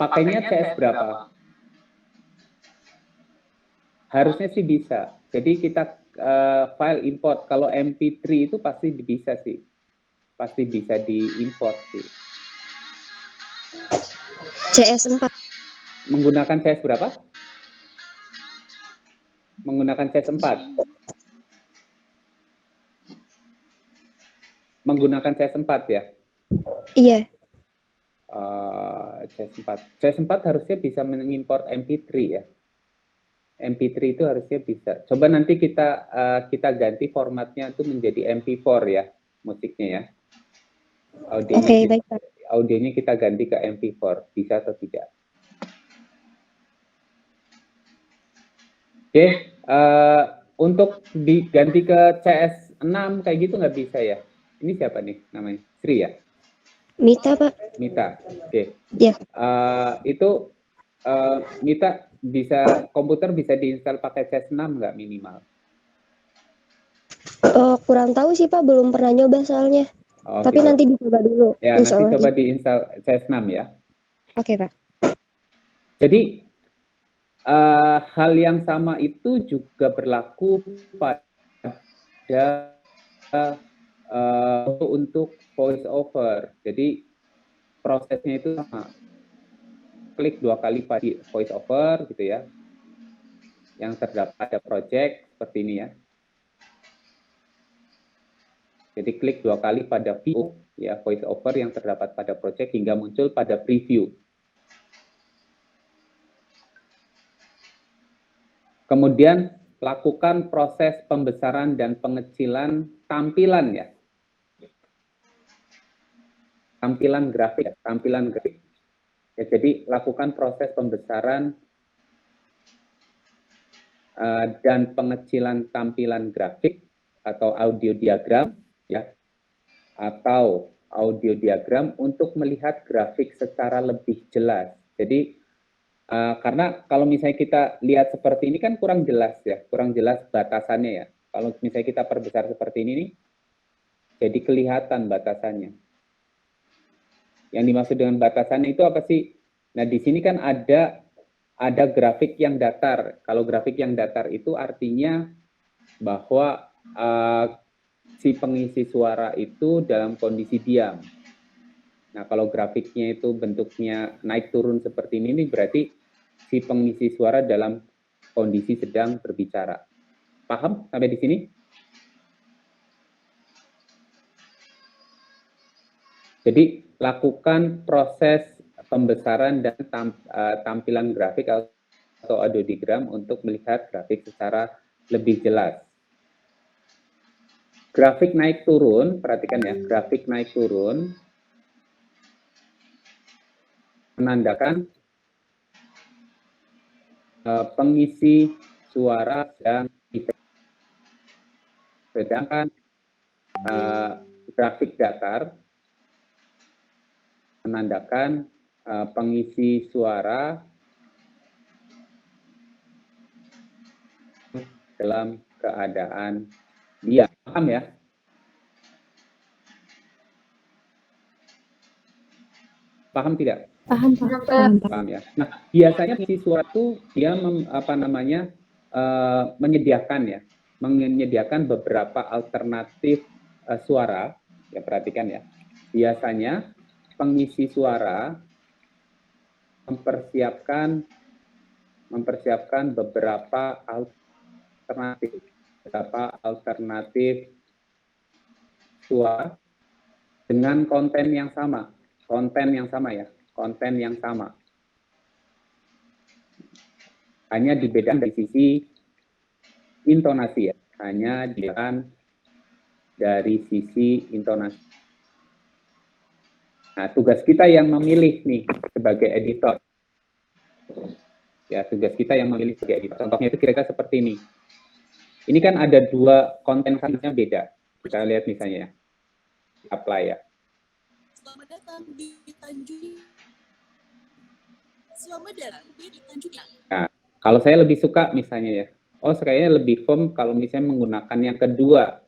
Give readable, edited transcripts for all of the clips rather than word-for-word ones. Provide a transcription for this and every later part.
pakainya CS berapa? Harusnya sih bisa. Jadi kita file import. Kalau MP3 itu pasti bisa sih. Pasti bisa diimport sih. CS4. Menggunakan CS berapa? Menggunakan CS4. Menggunakan CS4 ya? Iya. CS4. CS4 harusnya bisa mengimport MP3 ya. MP3 itu harusnya bisa. Coba nanti kita ganti formatnya itu menjadi MP4 ya, musiknya ya. Audionya kita ganti ke MP4, bisa atau tidak? Oke, untuk diganti ke CS6 kayak gitu nggak bisa ya? Ini siapa nih namanya? Sri ya? Mita, Pak. Mita, oke. Ya. Itu Mita komputer bisa diinstal pakai CS6 nggak minimal? Kurang tahu sih Pak, belum pernah nyoba soalnya. Tapi nanti dicoba dulu. Ya, nanti coba diinstal CS6 ya. Oke, Pak. Jadi hal yang sama itu juga berlaku pada untuk voice over. Jadi prosesnya itu sama. Klik 2 kali pada voice over gitu ya. Yang terdapat pada project seperti ini ya. Jadi klik 2 kali pada view ya, voice over yang terdapat pada project hingga muncul pada preview. Kemudian lakukan proses pembesaran dan pengecilan tampilan ya. Tampilan grafik. Ya, jadi lakukan proses pembesaran dan pengecilan tampilan grafik atau audio diagram ya, atau audio diagram untuk melihat grafik secara lebih jelas. Jadi karena kalau misalnya kita lihat seperti ini kan kurang jelas ya, kurang jelas batasannya ya. Kalau misalnya kita perbesar seperti ini nih, jadi kelihatan batasannya. Yang dimaksud dengan batasannya itu apa sih? Nah, di sini kan ada grafik yang datar. Kalau grafik yang datar itu artinya bahwa si pengisi suara itu dalam kondisi diam. Nah, kalau grafiknya itu bentuknya naik turun seperti ini berarti si pengisi suara dalam kondisi sedang berbicara. Paham sampai di sini? Jadi lakukan proses pembesaran dan tampilan grafik atau audiogram untuk melihat grafik secara lebih jelas. Grafik naik turun, perhatikan ya, grafik naik turun menandakan pengisi suara dan sedangkan grafik datar menandakan pengisi suara dalam keadaan diam. Paham ya? Paham tidak? Paham, Pak. Paham ya. Nah, biasanya pengisi suara itu dia menyediakan beberapa alternatif suara. Ya, perhatikan ya. Biasanya pengisi suara mempersiapkan beberapa alternatif suara dengan konten yang sama ya, konten yang sama. Hanya dibedakan dari sisi intonasi ya, hanya dibedakan dari sisi intonasi. Nah, tugas kita yang memilih nih sebagai editor. Ya, tugas kita yang memilih sebagai editor. Contohnya itu kira-kira seperti ini. Ini kan ada dua konten seharusnya beda. Kita lihat misalnya ya. Apply ya. Selamat datang di Tanjung. Selamat datang di Tanjung. Nah, kalau saya lebih suka misalnya ya. Oh, kayaknya lebih firm kalau misalnya menggunakan yang kedua.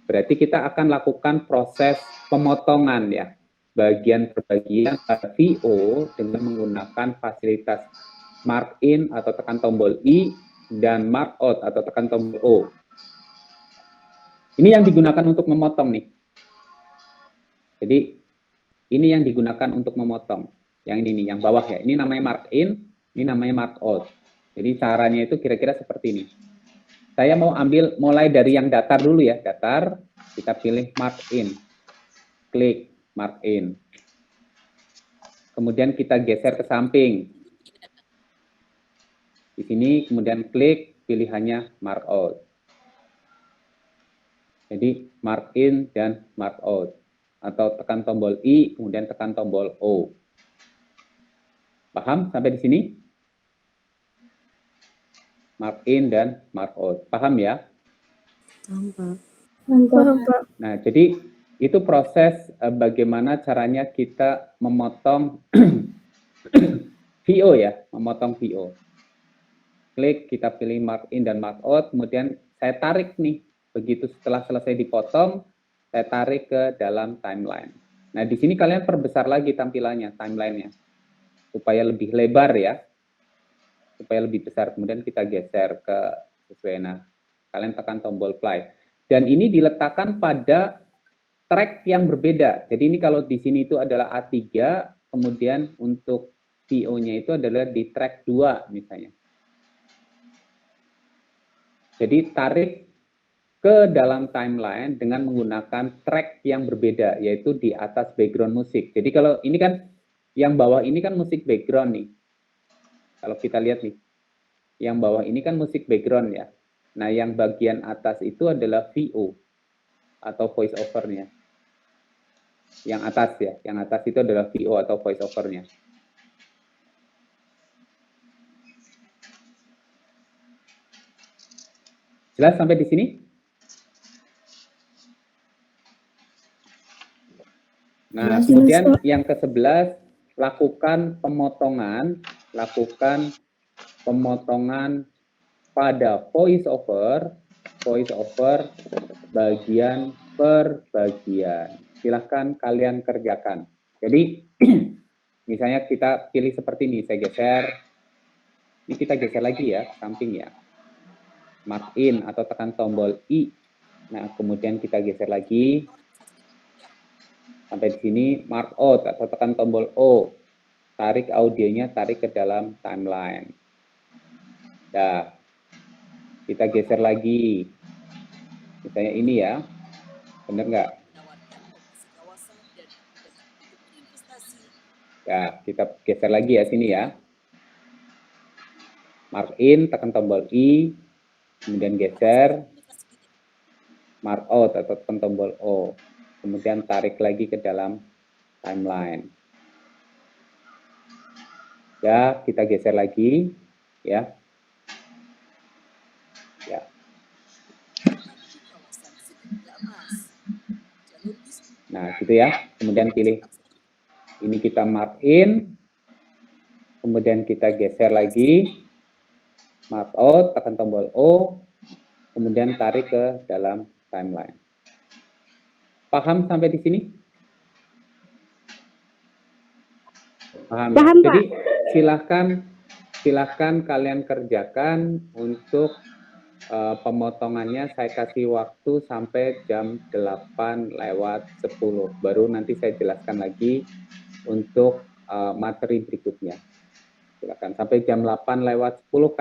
Berarti kita akan lakukan proses pemotongan ya. bagian per bagian VO dengan menggunakan fasilitas mark in atau tekan tombol I dan mark out atau tekan tombol O. Ini yang digunakan untuk memotong nih. Jadi ini yang digunakan untuk memotong. Yang ini nih, yang bawah ya. Ini namanya mark in, ini namanya mark out. Jadi caranya itu kira-kira seperti ini. Saya mau ambil mulai dari yang datar dulu ya. Datar, kita pilih mark in. Klik mark in. Kemudian kita geser ke samping. Di sini kemudian klik pilihannya mark out. Jadi mark in dan mark out. Atau tekan tombol I, kemudian tekan tombol O. Paham sampai di sini? Mark in dan mark out. Paham ya? Paham, Pak. Nah, jadi itu proses bagaimana caranya kita memotong VO ya, memotong VO. Klik, kita pilih mark in dan mark out, kemudian saya tarik nih. Begitu setelah selesai dipotong, saya tarik ke dalam timeline. Nah, di sini kalian perbesar lagi tampilannya, timelinenya, supaya lebih lebar ya, supaya lebih besar. Kemudian kita geser ke sesuai. Nah, kalian tekan tombol play. Dan ini diletakkan pada track yang berbeda. Jadi ini kalau di sini itu adalah A3, kemudian untuk VO-nya itu adalah di track 2 misalnya. Jadi tarik ke dalam timeline dengan menggunakan track yang berbeda, yaitu di atas background musik. Jadi kalau ini kan, yang bawah ini kan musik background nih. Kalau kita lihat nih, yang bawah ini kan musik background ya. Nah, yang bagian atas itu adalah VO atau voice over-nya. Yang atas ya, yang atas itu adalah VO atau voice over-nya. Jelas sampai di sini? Nah, kemudian yang ke-11, lakukan pemotongan pada voice over bagian per bagian. Silahkan kalian kerjakan. Jadi, misalnya kita pilih seperti ini, saya geser. Ini kita geser lagi ya, samping ya. Mark in atau tekan tombol I. Nah, kemudian kita geser lagi. Sampai di sini, mark out atau tekan tombol O. Tarik audionya, tarik ke dalam timeline. Nah, kita geser lagi. Misalnya ini ya, bener nggak? Ya, kita geser lagi ya sini ya. Mark in, tekan tombol I, kemudian geser. Mark out atau tekan tombol O. Kemudian tarik lagi ke dalam timeline. Ya, kita geser lagi ya. Ya. Nah, gitu ya. Kemudian pilih ini, kita mark in. Kemudian kita geser lagi. Mark out, tekan tombol O. Kemudian tarik ke dalam timeline. Paham sampai di sini? Paham. Paham, Jadi silahkan kalian kerjakan untuk pemotongannya. Saya kasih waktu sampai jam 8:10. Baru nanti saya jelaskan lagi untuk materi berikutnya. Silakan sampai jam 8:10 kalian